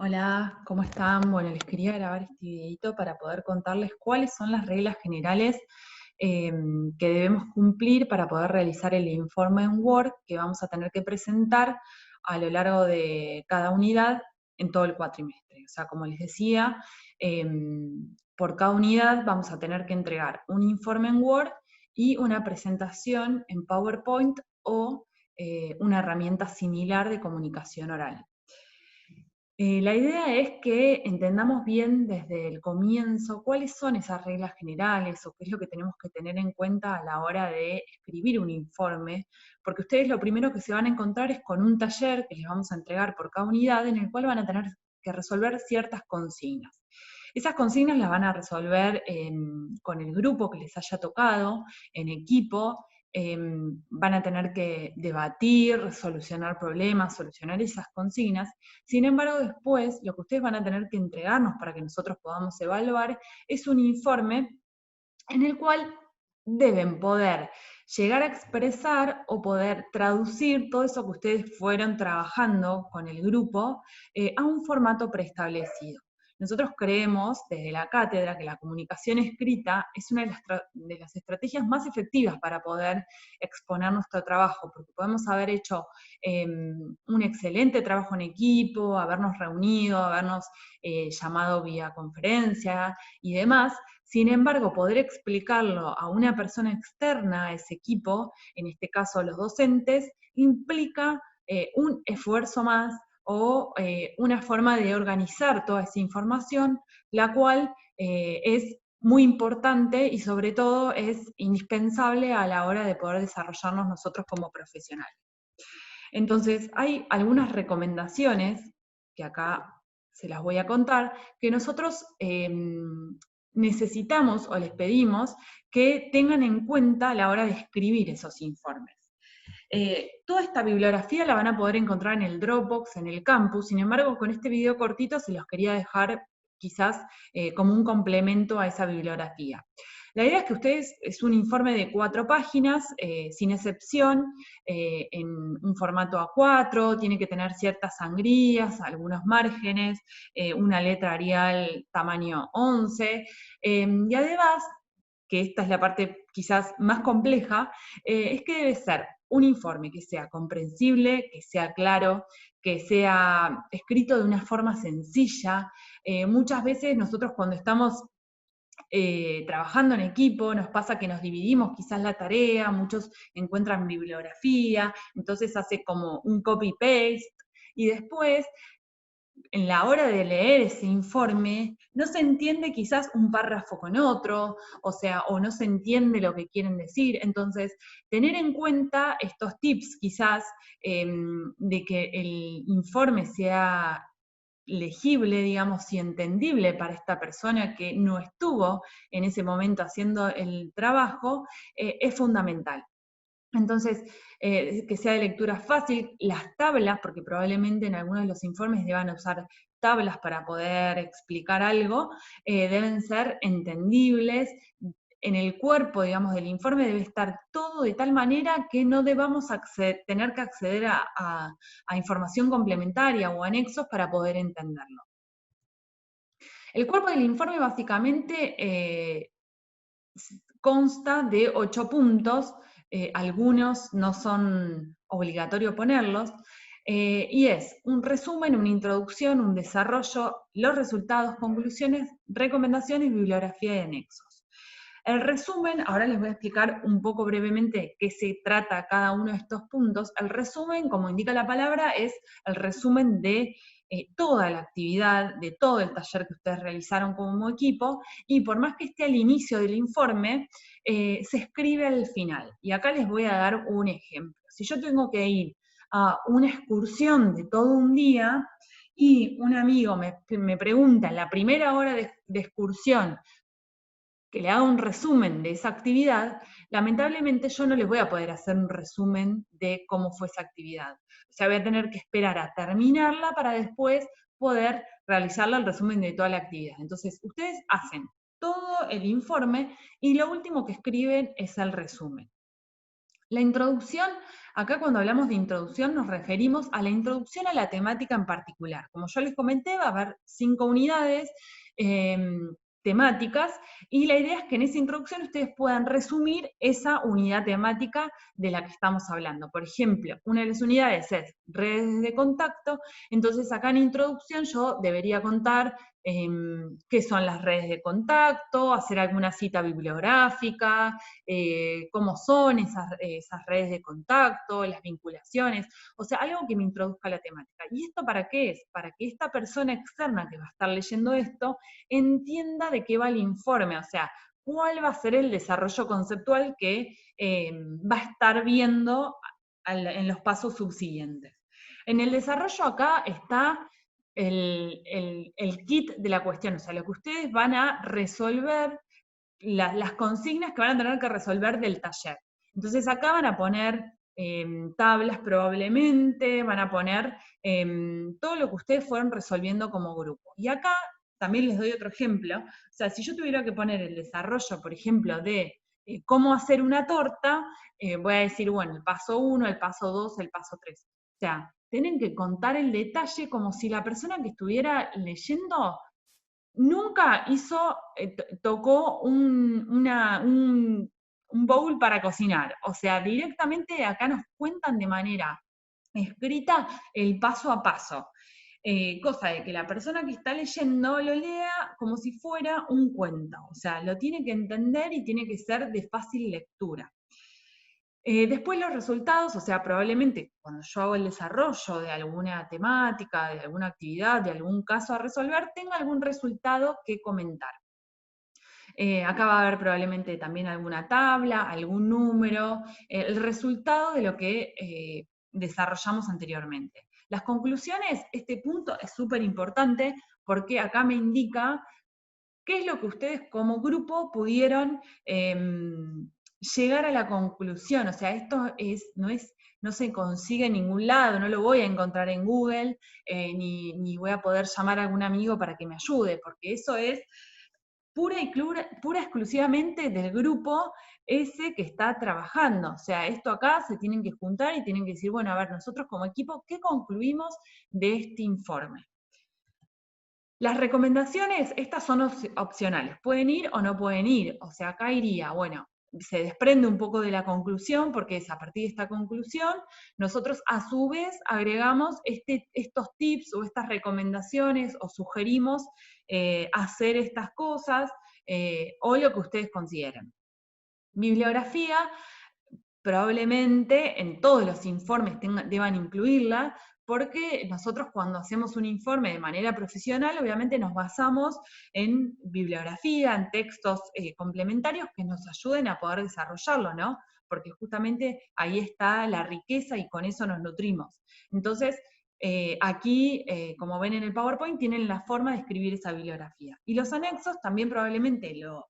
Hola, ¿cómo están? Bueno, les quería grabar este videito para poder contarles cuáles son las reglas generales eh, que debemos cumplir para poder realizar el informe en Word que vamos a tener que presentar a lo largo de cada unidad en todo el cuatrimestre. O sea, como les decía, por cada unidad vamos a tener que entregar un informe en Word y una presentación en PowerPoint o una herramienta similar de comunicación oral. La idea es que entendamos bien desde el comienzo cuáles son esas reglas generales o qué es lo que tenemos que tener en cuenta a la hora de escribir un informe, porque ustedes lo primero que se van a encontrar es con un taller que les vamos a entregar por cada unidad en el cual van a tener que resolver ciertas consignas. Esas consignas las van a resolver con el grupo que les haya tocado, en equipo, van a tener que debatir, solucionar problemas, solucionar esas consignas. Sin embargo, después lo que ustedes van a tener que entregarnos para que nosotros podamos evaluar es un informe en el cual deben poder llegar a expresar o poder traducir todo eso que ustedes fueron trabajando con el grupo a un formato preestablecido. Nosotros creemos desde la cátedra que la comunicación escrita es una de las estrategias más efectivas para poder exponer nuestro trabajo, porque podemos haber hecho un excelente trabajo en equipo, habernos reunido, habernos llamado vía conferencia y demás. Sin embargo, poder explicarlo a una persona externa a ese equipo, en este caso los docentes, implica un esfuerzo más o una forma de organizar toda esa información, la cual es muy importante y sobre todo es indispensable a la hora de poder desarrollarnos nosotros como profesionales. Entonces, hay algunas recomendaciones que acá se las voy a contar, que nosotros necesitamos o les pedimos que tengan en cuenta a la hora de escribir esos informes. Toda esta bibliografía la van a poder encontrar en el Dropbox, en el campus. Sin embargo, con este video cortito se los quería dejar quizás como un complemento a esa bibliografía. La idea es que ustedes, es un informe de 4 páginas, sin excepción, en un formato A4, tiene que tener ciertas sangrías, algunos márgenes, una letra Arial tamaño 11, y además, que esta es la parte quizás más compleja, es que debe ser un informe que sea comprensible, que sea claro, que sea escrito de una forma sencilla. Muchas veces nosotros cuando estamos trabajando en equipo, nos pasa que nos dividimos quizás la tarea, muchos encuentran bibliografía, entonces hace como un copy-paste, y después en la hora de leer ese informe, no se entiende quizás un párrafo con otro, o sea, o no se entiende lo que quieren decir. Entonces, tener en cuenta estos tips quizás de que el informe sea legible, digamos, y entendible para esta persona que no estuvo en ese momento haciendo el trabajo, es fundamental. Entonces, que sea de lectura fácil, las tablas, porque probablemente en algunos de los informes deban usar tablas para poder explicar algo, deben ser entendibles. En el cuerpo, digamos, del informe debe estar todo de tal manera que no debamos tener que acceder a información complementaria o anexos para poder entenderlo. El cuerpo del informe básicamente consta de 8 puntos, algunos no son obligatorio ponerlos, y es un resumen, una introducción, un desarrollo, los resultados, conclusiones, recomendaciones, bibliografía y anexos. El resumen, ahora les voy a explicar un poco brevemente de qué se trata cada uno de estos puntos. El resumen, como indica la palabra, es el resumen de toda la actividad, de todo el taller que ustedes realizaron como equipo, y por más que esté al inicio del informe, se escribe al final. Y acá les voy a dar un ejemplo. Si yo tengo que ir a una excursión de todo un día y un amigo me pregunta en la primera hora de excursión que le haga un resumen de esa actividad, lamentablemente yo no les voy a poder hacer un resumen de cómo fue esa actividad. O sea, voy a tener que esperar a terminarla para después poder realizarla el resumen de toda la actividad. Entonces, ustedes hacen todo el informe y lo último que escriben es el resumen. La introducción Acá cuando hablamos de introducción nos referimos a la introducción a la temática en particular. Como yo les comenté, va a haber 5 unidades temáticas, y la idea es que en esa introducción ustedes puedan resumir esa unidad temática de la que estamos hablando. Por ejemplo, una de las unidades es redes de contacto, entonces acá en introducción yo debería contar qué son las redes de contacto, hacer alguna cita bibliográfica, cómo son esas redes de contacto, las vinculaciones, o sea, algo que me introduzca a la temática. ¿Y esto para qué es? Para que esta persona externa que va a estar leyendo esto entienda de qué va el informe, o sea, cuál va a ser el desarrollo conceptual que va a estar viendo en los pasos subsiguientes. En el desarrollo acá está el kit de la cuestión, o sea, lo que ustedes van a resolver, las consignas que van a tener que resolver del taller. Entonces acá van a poner tablas probablemente, van a poner todo lo que ustedes fueron resolviendo como grupo. Y acá también les doy otro ejemplo. O sea, si yo tuviera que poner el desarrollo, por ejemplo, de cómo hacer una torta, voy a decir, bueno, el paso 1, el paso 2, el paso 3. O sea, tienen que contar el detalle como si la persona que estuviera leyendo nunca tocó un bowl para cocinar. O sea, directamente acá nos cuentan de manera escrita el paso a paso. Cosa de que la persona que está leyendo lo lea como si fuera un cuento. O sea, lo tiene que entender y tiene que ser de fácil lectura. Después los resultados, o sea, probablemente cuando yo hago el desarrollo de alguna temática, de alguna actividad, de algún caso a resolver, tenga algún resultado que comentar. Acá va a haber probablemente también alguna tabla, algún número, el resultado de lo que desarrollamos anteriormente. Las conclusiones, este punto es súper importante porque acá me indica qué es lo que ustedes como grupo pudieron llegar a la conclusión. O sea, esto no se consigue en ningún lado, no lo voy a encontrar en Google, ni voy a poder llamar a algún amigo para que me ayude, porque eso es pura exclusivamente del grupo ese que está trabajando. O sea, esto acá se tienen que juntar y tienen que decir, bueno, a ver, nosotros como equipo, ¿qué concluimos de este informe? Las recomendaciones, estas son opcionales, pueden ir o no pueden ir, o sea, acá iría, bueno, se desprende un poco de la conclusión, porque es a partir de esta conclusión, nosotros a su vez agregamos estos tips o estas recomendaciones o sugerimos hacer estas cosas o lo que ustedes consideren. Bibliografía, probablemente en todos los informes deban incluirla, porque nosotros cuando hacemos un informe de manera profesional, obviamente nos basamos en bibliografía, en textos complementarios que nos ayuden a poder desarrollarlo, ¿no? Porque justamente ahí está la riqueza y con eso nos nutrimos. Entonces, aquí, como ven en el PowerPoint, tienen la forma de escribir esa bibliografía. Y los anexos también probablemente lo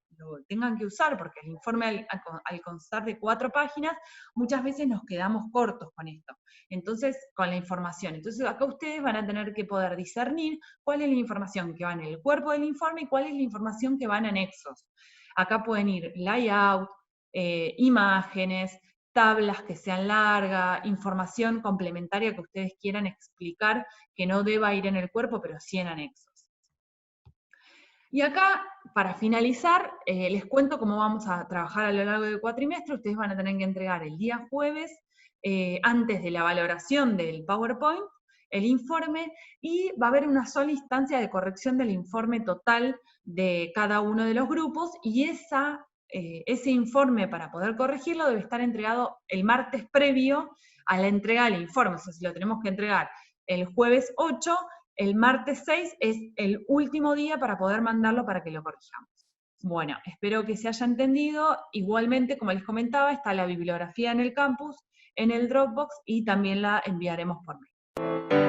tengan que usar, porque el informe al constar de 4 páginas, muchas veces nos quedamos cortos con esto. Entonces, con la información. Entonces, acá ustedes van a tener que poder discernir cuál es la información que va en el cuerpo del informe y cuál es la información que va en anexos. Acá pueden ir layout, imágenes, tablas que sean largas, información complementaria que ustedes quieran explicar que no deba ir en el cuerpo, pero sí en anexos. Y acá, para finalizar, les cuento cómo vamos a trabajar a lo largo del cuatrimestre. Ustedes van a tener que entregar el día jueves, antes de la valoración del PowerPoint, el informe, y va a haber una sola instancia de corrección del informe total de cada uno de los grupos, y ese informe, para poder corregirlo, debe estar entregado el martes previo a la entrega del informe. O sea, si lo tenemos que entregar el jueves 8, el martes 6 es el último día para poder mandarlo para que lo corrijamos. Bueno, espero que se haya entendido. Igualmente, como les comentaba, está la bibliografía en el campus, en el Dropbox, y también la enviaremos por mail.